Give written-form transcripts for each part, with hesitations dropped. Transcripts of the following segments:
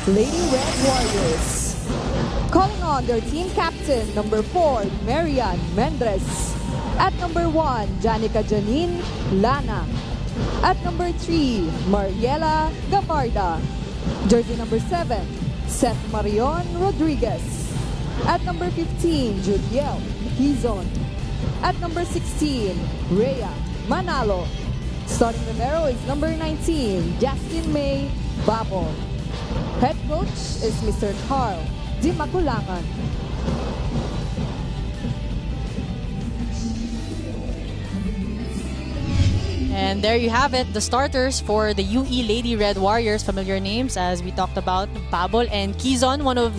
Lady Red Warriors. Calling on their team captain, number 4, Marian Mendres. At number 1, Janica Janine Lana. At number 3, Mariela Gabarda. Jersey number 7, Seth Marion Rodriguez. At number 15, Juliel Hizon. At number 16, Rhea Manalo. Starting libero is number 19, Justin May Babol. Head coach is Mr. Carl Di Magulangan. And there you have it, the starters for the UE Lady Red Warriors. Familiar names as we talked about, Babol and Quizon, one of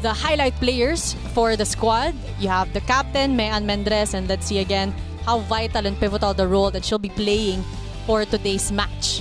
the highlight players for the squad. You have the captain, Marian Mendres, and let's see again how vital and pivotal the role that she'll be playing for today's match.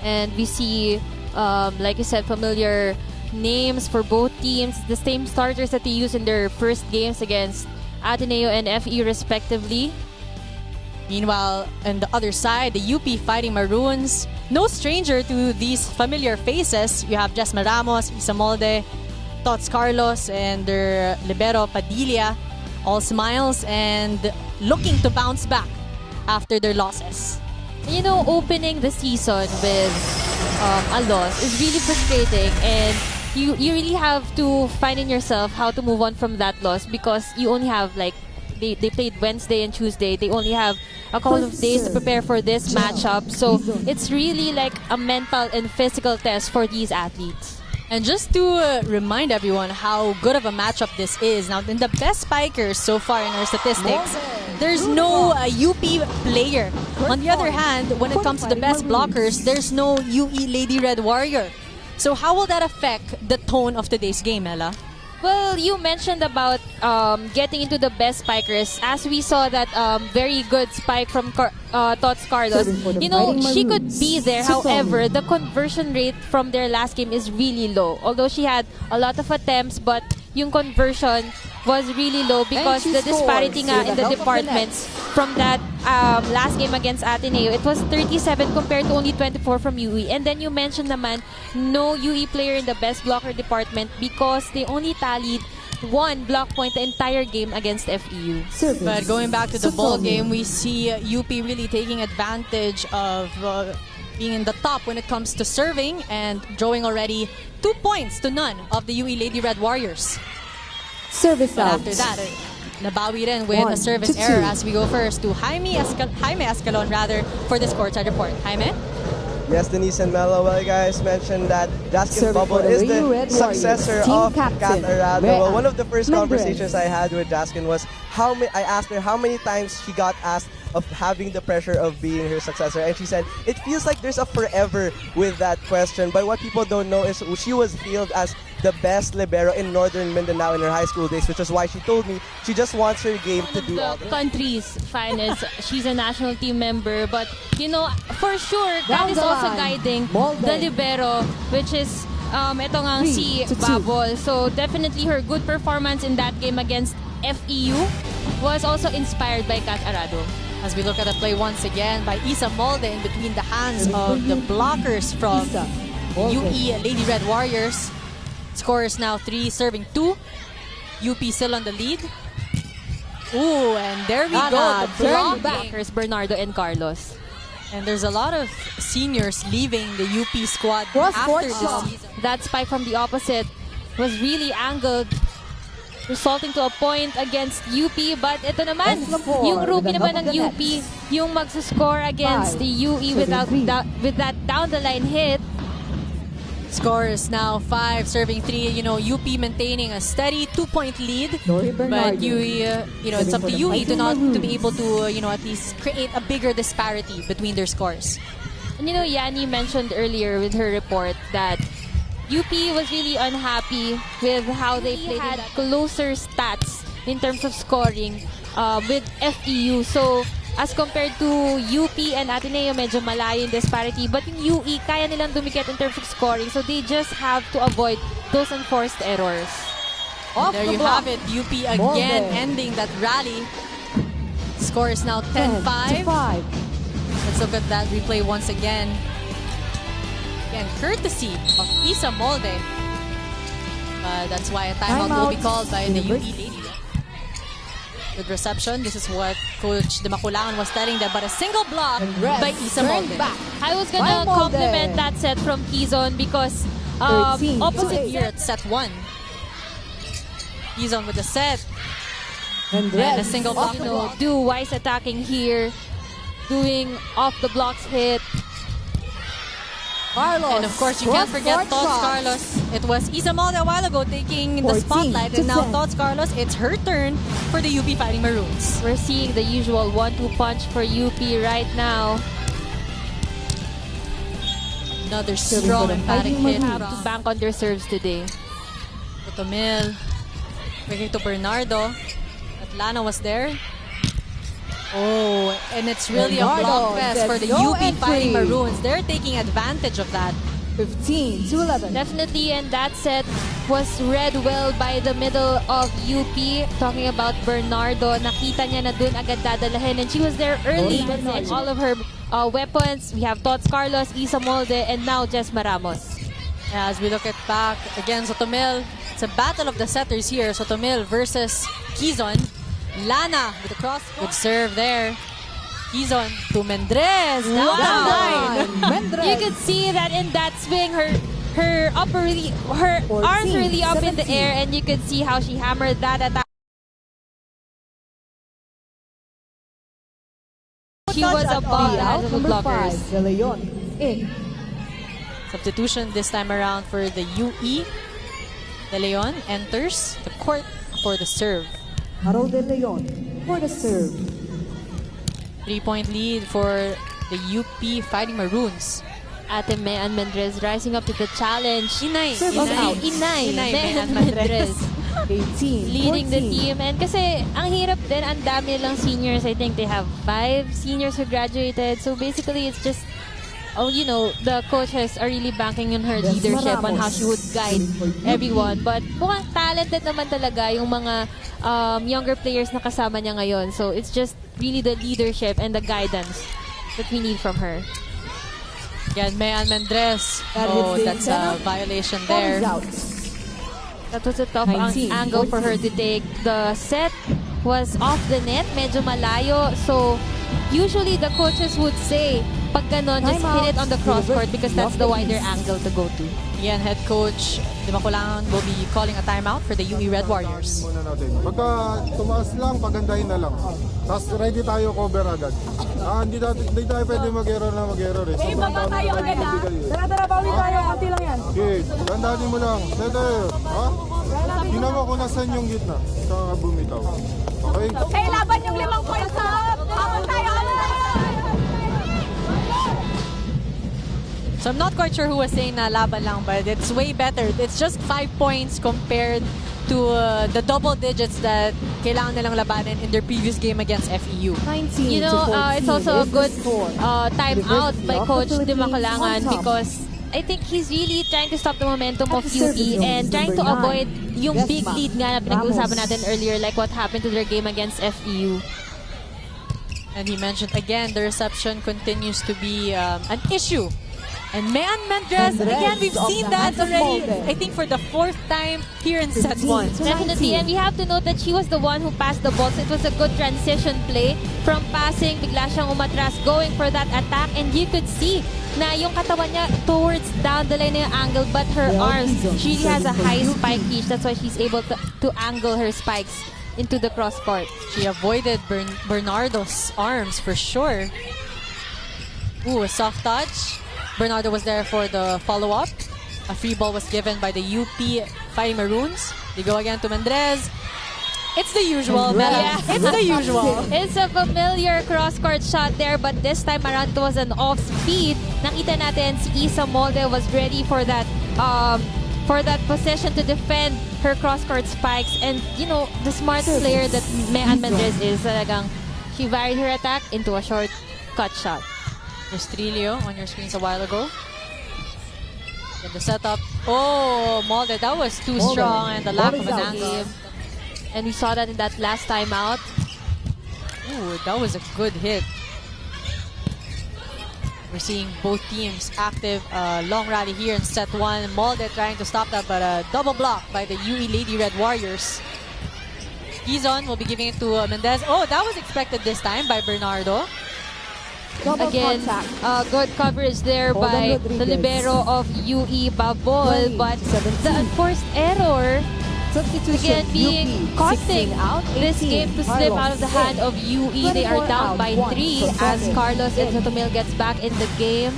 And we see, like you said, familiar names for both teams. The same starters that they used in their first games against Ateneo and FE respectively. Meanwhile, on the other side, the UP Fighting Maroons, no stranger to these familiar faces. You have Jasmine Ramos, Isa Molde, Tots Carlos, and their libero Padilla, all smiles and looking to bounce back after their losses. You know, opening the season with a loss is really frustrating, and you really have to find in yourself how to move on from that loss, because you only have like they played Wednesday and Tuesday. They only have a couple of days to prepare for this matchup, so it's really like a mental and physical test for these athletes. And just to remind everyone how good of a matchup this is, now in the best spikers so far in our statistics, there's no UP player. On the other hand, when it comes to the best blockers, there's no UE Lady Red Warrior. So how will that affect the tone of today's game, Ella? Well, you mentioned about getting into the best spikers. As we saw that very good spike from Tots Carlos, you know, she could be there. However, the conversion rate from their last game is really low. Although she had a lot of attempts, but yung conversion was really low because the disparity nga in the departments from that last game against Ateneo, it was 37 compared to only 24 from UE. And then you mentioned naman, no UE player in the best blocker department because they only tallied 1 block point the entire game against FEU. But going back to the ball game, we see UP really taking advantage of being in the top when it comes to serving and drawing already 2 points to none of the UE Lady Red Warriors. Service out. After that, nabawi rin with a service error as we go first to Jaime Escalon for the scorecard report. Jaime? Yes, Denise and Melo, well, you guys mentioned that Jaskin Bubble is the successor of Kat Arado. Well, one of the first conversations I had with Jaskin was I asked her how many times she got asked of having the pressure of being her successor, and she said it feels like there's a forever with that question. But what people don't know is she was hailed as the best libero in Northern Mindanao in her high school days, which is why she told me she just wants her game to do all the country's finest. She's a national team member, but you know, for sure, Kat is also guiding the libero, which is ito nga si Babol. So definitely her good performance in that game against FEU was also inspired by Kat Arado. As we look at the play once again by Isa Molde in between the hands of the blockers from UE Lady Red Warriors. Score is now 3, serving 2. UP still on the lead. Ooh, and there we go. The blockers, Bernardo and Carlos. And there's a lot of seniors leaving the UP squad after this season. That spike from the opposite was really angled, resulting to a point against UP. But ito naman, yung rookie naman ng UP, yung magsuscore against the UE with that down-the-line hit. Score is now 5, serving 3. You know, UP maintaining a steady 2-point lead. But UE, you know, it's up to UE to be able to, you know, at least create a bigger disparity between their scores. And you know, Yanni mentioned earlier with her report that UP was really unhappy with how they played. Had closer stats in terms of scoring with FEU. So, as compared to UP and Ateneo, medyo malayo yung disparity. But yung UE, kaya nilang dumikit in terms of scoring. So, they just have to avoid those enforced errors. There you have it. UP again ending that rally. Score is now 10-5. Let's look at that replay once again. Again, courtesy of Isa Molde. That's why a timeout will be called by the UP ladies. Good reception. This is what Coach De Maculangan was telling them, but a single block by Isa Molde. I was gonna compliment that set from Quezon because opposite here at set 1. Quezon with the set. And a single block. You know, do wise attacking here, doing off the blocks hit. Carlos, and of course, you can't forget Tots Carlos. It was Isa Molde a while ago taking the spotlight, and now Tots Carlos, it's her turn for the UP Fighting Maroons. We're seeing the usual 1-2 punch for UP right now. Another strong emphatic hit. Have to bank on their serves today. Tomil, bringing to Bernardo. Atlana was there. Oh, and it's really a block fest for the UP Fighting Maroons. They're taking advantage of that. 15-11. Definitely, and that set was read well by the middle of UP. Talking about Bernardo, nakita niya na dun agad dadalahin, and she was there early with all of her weapons. We have Tots Carlos, Isa Molde, and now Jesma Ramos. As we look at back, again, Sotomil, it's a battle of the setters here. Sotomil versus Quezon. Lana with the cross. Good serve there. Quezon to Mendrez. Wow. You could see that in that swing, her arms really up in the air, and you could see how she hammered that attack. She was above the blockers. De Leon in. Substitution this time around for the UE. De Leon enters the court for the serve. Harold De Leon for the serve. 3-point lead for the UP Fighting Maroons. Ate Mean Mendrez rising up to the challenge. Inay Mean Mendrez. 18, leading 14. the team. And kasi, ang hirap din, ang dami lang seniors. I think they have 5 seniors who graduated. So basically, it's just, you know, the coaches are really banking on her leadership on how she would guide everyone. But mukhang talented naman talaga yung mga younger players na kasama niya ngayon. So it's just really the leadership and the guidance that we need from her. Again, Mean Mendrez. That's a violation there. That was a tough angle for her to take. The set was off the net, medyo malayo. So usually the coaches would say, pag ganon, just hit it on the cross court because that's the wider angle to go to. Again, head coach De Maculangan will be calling a timeout for the UE Red Warriors. Muna natin. Pagka tumaas lang, pagandahin na lang. Tapos ready tayo cover agad. Hindi tayo pwede mag-error na mag-error eh. Hey, baba tayo agad ha. Tara, bawi tayo. Konti lang yan. Okay, gandahin mo lang. Pwede, ha? Tingnan mo kung nasan yung gitna. Saka bumitaw. Okay? Hey, laban yung 5 points ha. Habang tayo. So I'm not quite sure who was saying na laban lang, but it's way better. It's just 5 points compared to the double digits that kailangan nilang labanan in their previous game against FEU. 19 You know, to 14 it's also a good timeout Reverse by block Coach of De Philippines Maculangan on top. because I think he's really trying to stop the momentum of At the UP service and zone, trying to number 9, avoid yung big Jesma lead nga na pinag-uusapan Ramos. natin earlier, like what happened to their game against FEU. And he mentioned again, the reception continues to be an issue. And Mean Mendrez, again, we've seen that already, I think for the 4th time here in set 1. Definitely, and we have to note that she was the one who passed the ball, so it was a good transition play. From passing, bigla siyang umatras, going for that attack, and you could see na yung katawan niya towards down the line na yung angle, but her arms, she has a high spike reach, that's why she's able to angle her spikes into the cross court. She avoided Bernardo's arms for sure. Ooh, a soft touch. Bernardo was there for the follow-up. A free ball was given by the UP Fighting Maroons. They go again to Mendrez. It's the usual, Mela. Yeah. It's the usual. It's a familiar cross-court shot there, but this time around it was an off-speed. Nakita natin si Isa Molde was ready for that possession to defend her cross-court spikes. And, you know, the smart player that Mean Mendrez is, talagang she varied her attack into a short cut shot. Restrillo on your screens a while ago. Then the setup. Oh, Molde, that was too strong and the lack of an angle. And we saw that in that last timeout. Ooh, that was a good hit. We're seeing both teams active. Long rally here in set 1. Molde trying to stop that, but a double block by the UE Lady Red Warriors. Gizon will be giving it to Mendez. Oh, that was expected this time by Bernardo. Again, good coverage there by the libero of UE Babol, but the enforced error again being causing this game to slip out of the hand of UE. They are down by 3 as Carlos and Sotomil gets back in the game.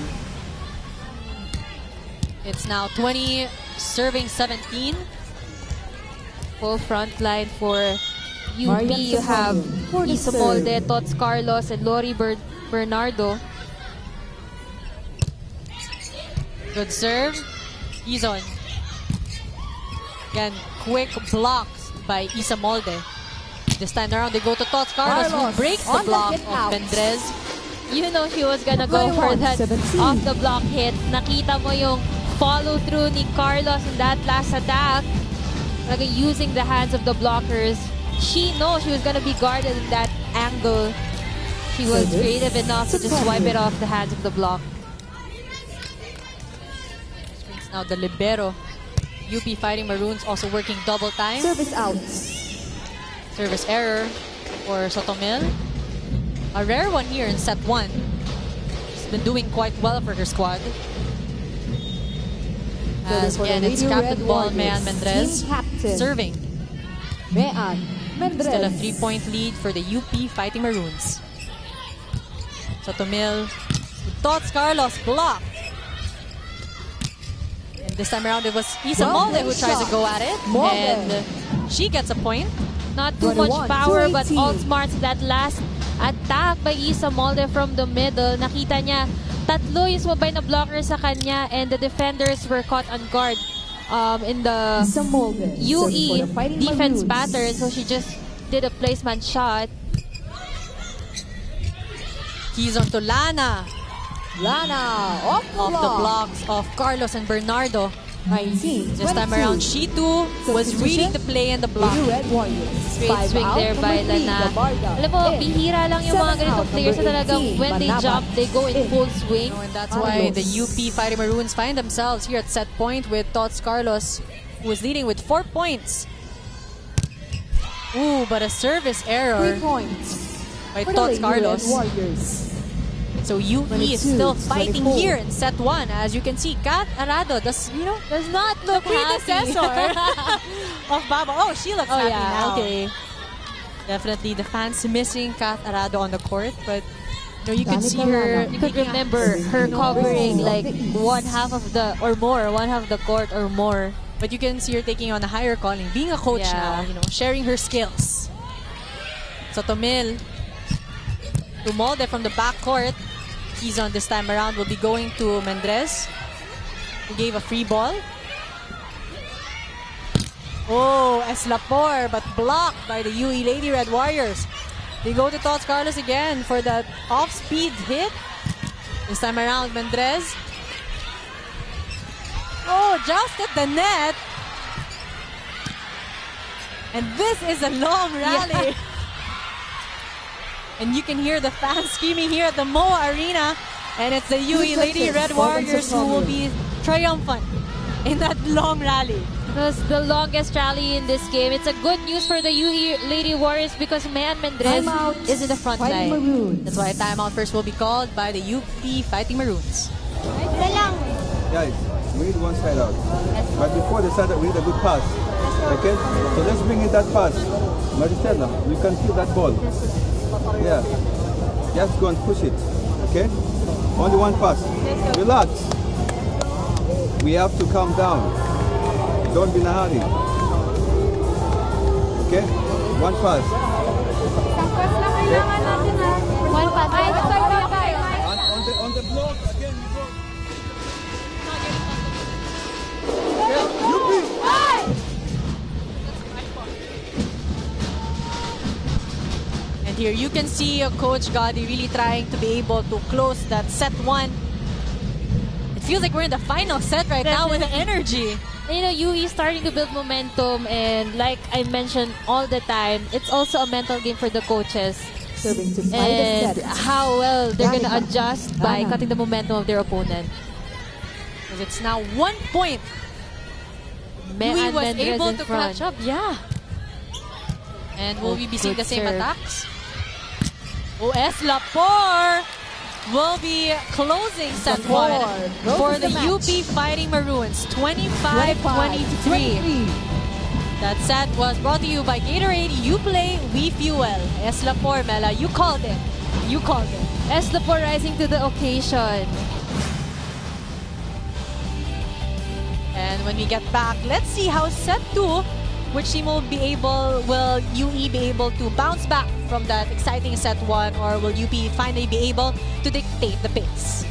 It's now 20 serving 17. Full front line for UP. You have Isa Molde, Tots Carlos, and Lori Bernardo. Good serve. Gizon. Again, quick blocks by Isa Molde. This time around, they go to Tots Carlos, who breaks the block of Mendrez. You know she was gonna go for that off-the-block hit. Nakita mo yung follow-through ni Carlos in that last attack. Like using the hands of the blockers. She knows she was gonna be guarded in that angle. She was creative enough to just wipe it off the hands of the block. Now the libero. UP Fighting Maroons also working double time. Service out. Service error for Sotomil. A rare one here in set 1. She's been doing quite well for her squad. As again, it's Captain Ball, Mayan Mendrez serving. Mayan Mendrez. Still a 3-point lead for the UP Fighting Maroons. Sotomil. Tots Carlos blocked. And this time around, it was Isa Molde who tries to go at it. And she gets a point. Not too much power, but all smarts. That last attack by Isa Molde from the middle. Nakita niya, tatlo yung sumabay na blocker sa kanya, and the defenders were caught on guard in the UE defense pattern. So she just did a placement shot. Keys on to Lana. Lana off the blocks of Carlos and Bernardo. 19. This time around, she too was reading the play and the block. Red Warriors. Straight swing there by Lana. Alam mo, bihira lang yung mga ganitong players na talagang when they jump, they go in full swing. And that's why the UP Fighting Maroons find themselves here at set point with Tots Carlos, who is leading with 4 points. Ooh, but a service error 3 points by Tots Carlos. Warriors. So UE is still fighting here in set 1. As you can see, Kat Arado does not look predecessor of Baba. Oh, she looks happy now. Okay. Definitely the fans missing Kat Arado on the court, but you can see her. You could remember her covering like one half of the court or more. But you can see her taking on a higher calling, being a coach now, sharing her skills. Sotomil to Molde from the backcourt. He's on this time around will be going to Mendrez, who gave a free ball. Oh, Eslapor, but blocked by the UE Lady Red Warriors. They go to Tots Carlos again for that off-speed hit. This time around, Mendrez. Oh, just at the net. And this is a long rally. Yeah. And you can hear the fans screaming here at the MOA Arena. And it's the UE Lady Red Warriors who will be triumphant in that long rally. It was the longest rally in this game. It's a good news for the UE Lady Warriors because Mayan Mendrez is in the front line. That's why a timeout first will be called by the UP Fighting Maroons. Guys, we need one side out. But before the side out, we need a good pass. Okay? So let's bring in that pass. Maricela, you can feel that ball. Yeah. Just go and push it. Okay? Only one pass. Relax. We have to calm down. Don't be in a hurry. Okay? One pass. Okay? One pass. On the block, again, you go. And here you can see Coach Gotti really trying to be able to close that set 1. It feels like we're in the final set right now with the energy. UE is starting to build momentum, and like I mentioned all the time, it's also a mental game for the coaches. Serving to tie the and set. how well they're gonna Danica. adjust by Dana. cutting the momentum of their opponent. Because it's now 1 point. Louis was Mendrez able in to front. catch up. Yeah. And will we be seeing the good same serve. attacks? OS Lapor will be closing set one Closes for the the match. UP Fighting Maroons. 25-23. That set was brought to you by Gatorade. You play, we fuel. S. Lapor, Mela, you called it. You called it. S. Lapor rising to the occasion. And when we get back, let's see how set 2, which team will UE be able to bounce back from that exciting set 1, or will UP finally be able to dictate the pace?